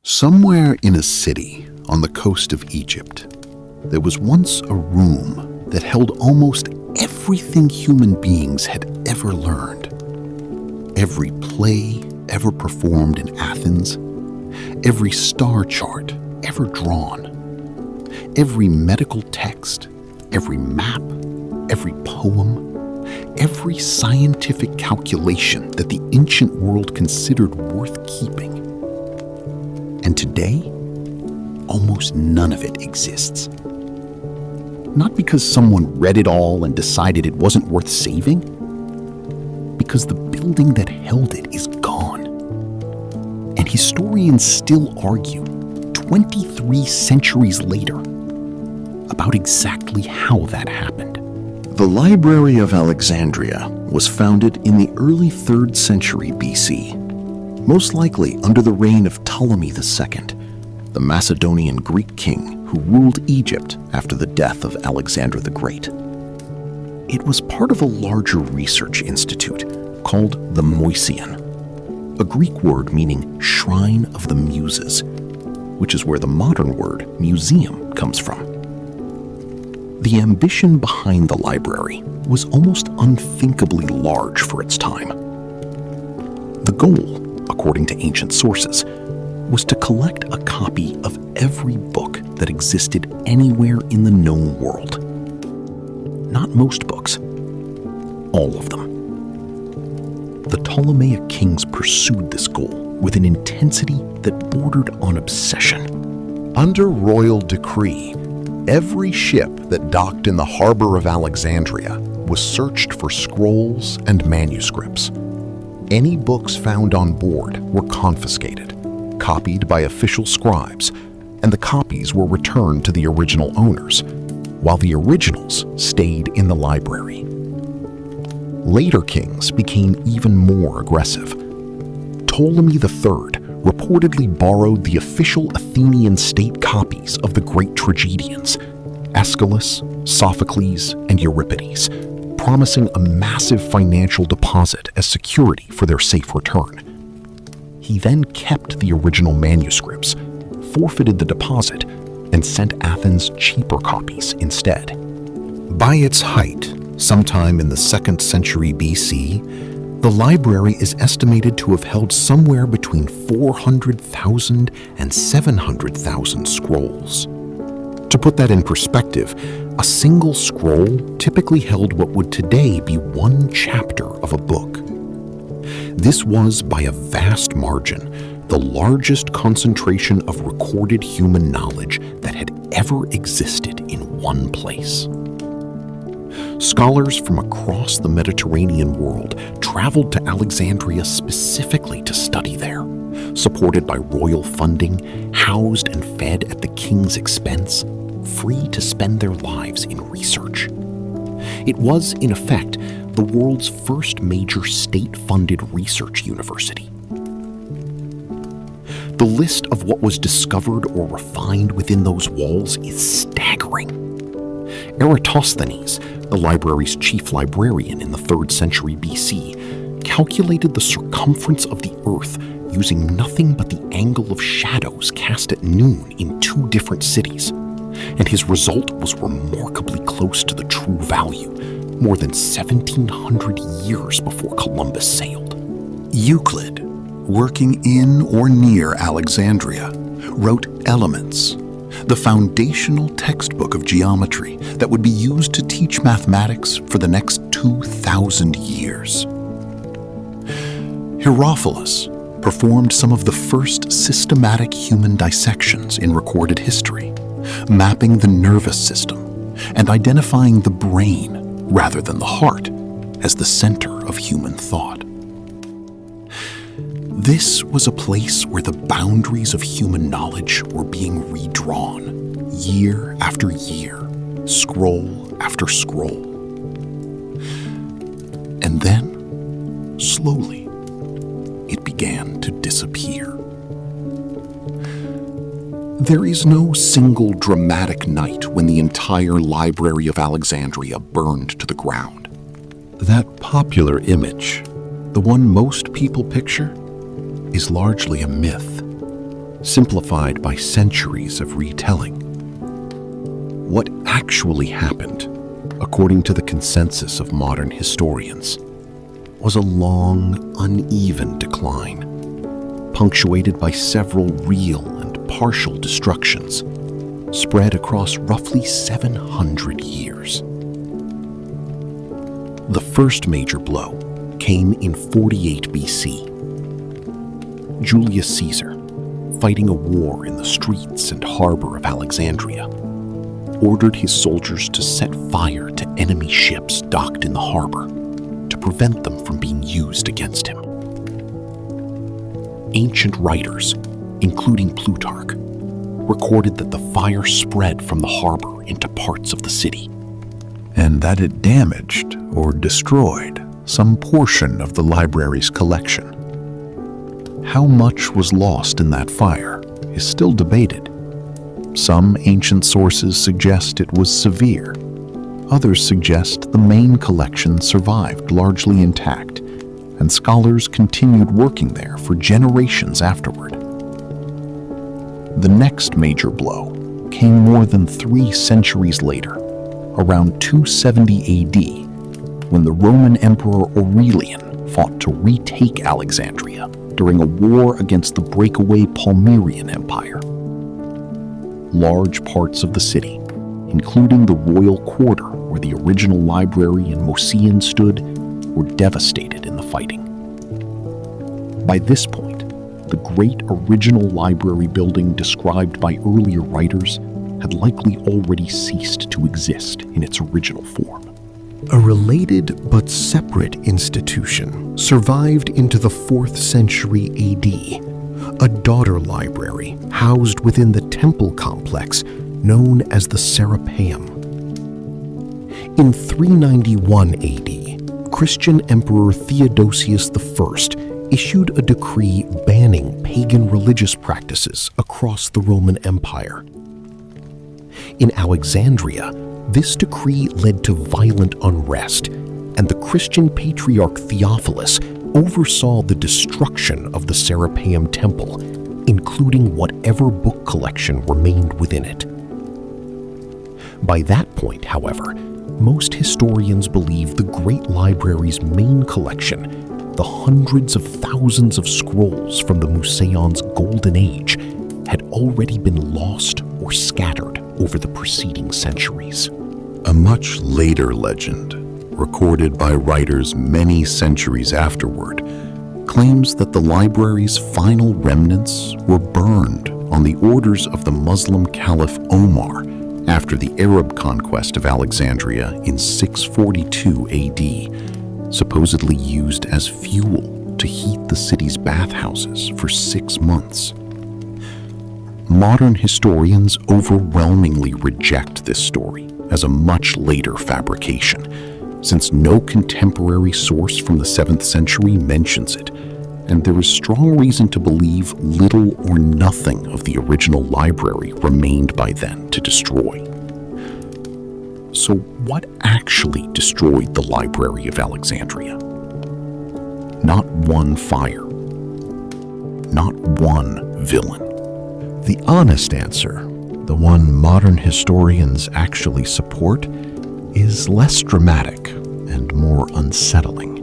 Somewhere in a city on the coast of Egypt, there was once a room that held almost everything human beings had ever learned. Every play ever performed in Athens, every star chart ever drawn, every medical text, every map, every poem, every scientific calculation that the ancient world considered worth keeping. And today, almost none of it exists. Not because someone read it all and decided it wasn't worth saving, because the building that held it is gone. And historians still argue, 23 centuries later, about exactly how that happened. The Library of Alexandria was founded in the early 3rd century BC, most likely under the reign of Ptolemy II, the Macedonian Greek king who ruled Egypt after the death of Alexander the Great. It was part of a larger research institute called the Moision, a Greek word meaning shrine of the muses, which is where the modern word museum comes from. The ambition behind the library was almost unthinkably large for its time. The goal, according to ancient sources, was to collect a copy of every book that existed anywhere in the known world. Not most books, all of them. The Ptolemaic kings pursued this goal with an intensity that bordered on obsession. Under royal decree, every ship that docked in the harbor of Alexandria was searched for scrolls and manuscripts. Any books found on board were confiscated, copied by official scribes, and the copies were returned to the original owners, while the originals stayed in the library. Later kings became even more aggressive. Ptolemy III reportedly borrowed the official Athenian state copies of the great tragedians, Aeschylus, Sophocles, and Euripides, promising a massive financial deposit as security for their safe return. He then kept the original manuscripts, forfeited the deposit, and sent Athens cheaper copies instead. By its height, sometime in the 2nd century BC, the library is estimated to have held somewhere between 400,000 and 700,000 scrolls. To put that in perspective, a single scroll typically held what would today be one chapter of a book. This was, by a vast margin, the largest concentration of recorded human knowledge that had ever existed in one place. Scholars from across the Mediterranean world traveled to Alexandria specifically to study there, supported by royal funding, housed and fed at the king's expense, free to spend their lives in research. It was, in effect, the world's first major state-funded research university. The list of what was discovered or refined within those walls is staggering. Eratosthenes, the library's chief librarian in the 3rd century BC, calculated the circumference of the Earth using nothing but the angle of shadows cast at noon in 2 different cities, and his result was remarkably close to the true value, more than 1,700 years before Columbus sailed. Euclid, working in or near Alexandria, wrote Elements, the foundational textbook of geometry that would be used to teach mathematics for the next 2,000 years. Herophilus performed some of the first systematic human dissections in recorded history, mapping the nervous system and identifying the brain, rather than the heart, as the center of human thought. This was a place where the boundaries of human knowledge were being redrawn, year after year, scroll after scroll. And then, slowly, it began to disappear. There is no single dramatic night when the entire Library of Alexandria burned to the ground. That popular image, the one most people picture, is largely a myth. simplified by centuries of retelling. What actually happened, according to the consensus of modern historians, was a long, uneven decline, punctuated by several real and partial destructions, spread across roughly 700 years. The first major blow came in 48 BC. Julius Caesar, fighting a war in the streets and harbor of Alexandria, ordered his soldiers to set fire to enemy ships docked in the harbor to prevent them from being used against him. Ancient writers, including Plutarch, recorded that the fire spread from the harbor into parts of the city, and that it damaged or destroyed some portion of the library's collection. How much was lost in that fire is still debated. Some ancient sources suggest it was severe. Others suggest the main collection survived largely intact, and scholars continued working there for generations afterward. The next major blow came more than 3 centuries later, around 270 AD, when the Roman Emperor Aurelian fought to retake Alexandria during a war against the breakaway Palmyrian Empire. Large parts of the city, including the royal quarter where the original library and Mosean stood, were devastated in the fighting. By this point, the great original library building described by earlier writers had likely already ceased to exist in its original form. A related but separate institution survived into the 4th century AD, a daughter library housed within the temple complex known as the Serapeum. In 391 AD, Christian Emperor Theodosius I issued a decree banning pagan religious practices across the Roman Empire. In Alexandria, this decree led to violent unrest, and the Christian patriarch Theophilus oversaw the destruction of the Serapeum temple, including whatever book collection remained within it. By that point, however, most historians believe the Great Library's main collection, the hundreds of thousands of scrolls from the Museon's Golden Age, had already been lost or scattered over the preceding centuries. A much later legend, recorded by writers many centuries afterward, claims that the library's final remnants were burned on the orders of the Muslim Caliph Omar after the Arab conquest of Alexandria in 642 AD, supposedly used as fuel to heat the city's bathhouses for 6 months. Modern historians overwhelmingly reject this story as a much later fabrication, since no contemporary source from the 7th century mentions it, and there is strong reason to believe little or nothing of the original library remained by then to destroy. So what actually destroyed the Library of Alexandria? Not one fire, not one villain. The honest answer, the one modern historians actually support, is less dramatic and more unsettling.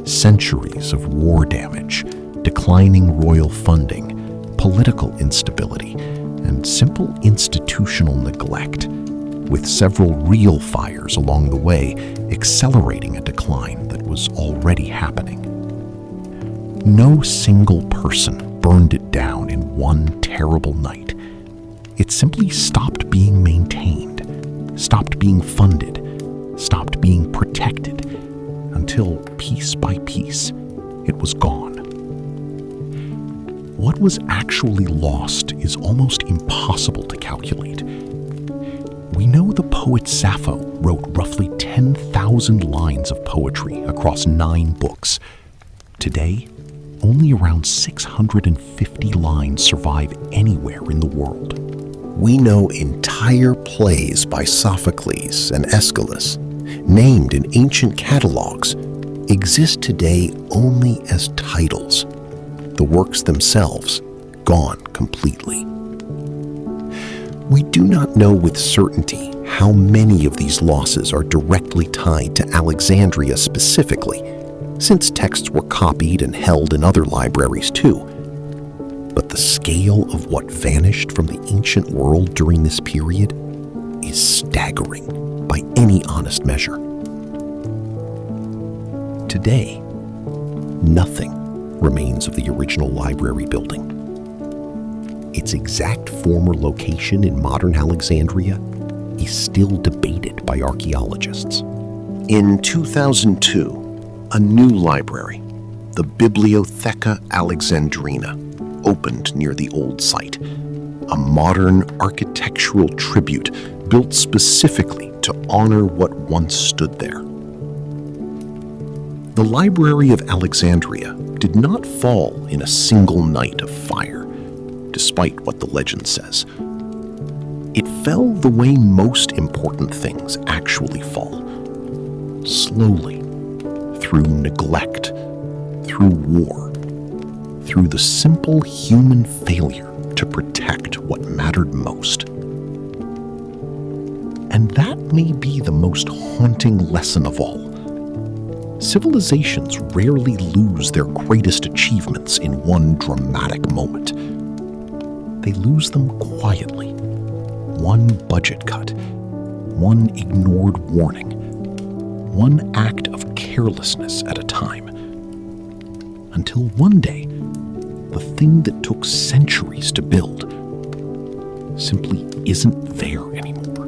Centuries of war damage, declining royal funding, political instability, and simple institutional neglect, with several real fires along the way accelerating a decline that was already happening. No single person burned it down in one terrible night. It simply stopped being maintained, stopped being funded, stopped being protected, until piece by piece, it was gone. What was actually lost is almost impossible to calculate. We know the poet Sappho wrote roughly 10,000 lines of poetry across 9 books. Today, only around 650 lines survive anywhere in the world. We know entire plays by Sophocles and Aeschylus, named in ancient catalogs, exist today only as titles. The works themselves gone completely. We do not know with certainty how many of these losses are directly tied to Alexandria specifically, since texts were copied and held in other libraries too. But the scale of what vanished from the ancient world during this period is staggering by any honest measure. Today, nothing remains of the original library building. Its exact former location in modern Alexandria is still debated by archaeologists. In 2002, a new library, the Bibliotheca Alexandrina, opened near the old site, a modern architectural tribute built specifically to honor what once stood there. The Library of Alexandria did not fall in a single night of fire, despite what the legend says. It fell the way most important things actually fall. Slowly, through neglect, through war, through the simple human failure to protect what mattered most. And that may be the most haunting lesson of all. Civilizations rarely lose their greatest achievements in one dramatic moment. They lose them quietly. One budget cut, one ignored warning, one act of carelessness at a time. Until one day, the thing that took centuries to build simply isn't there anymore.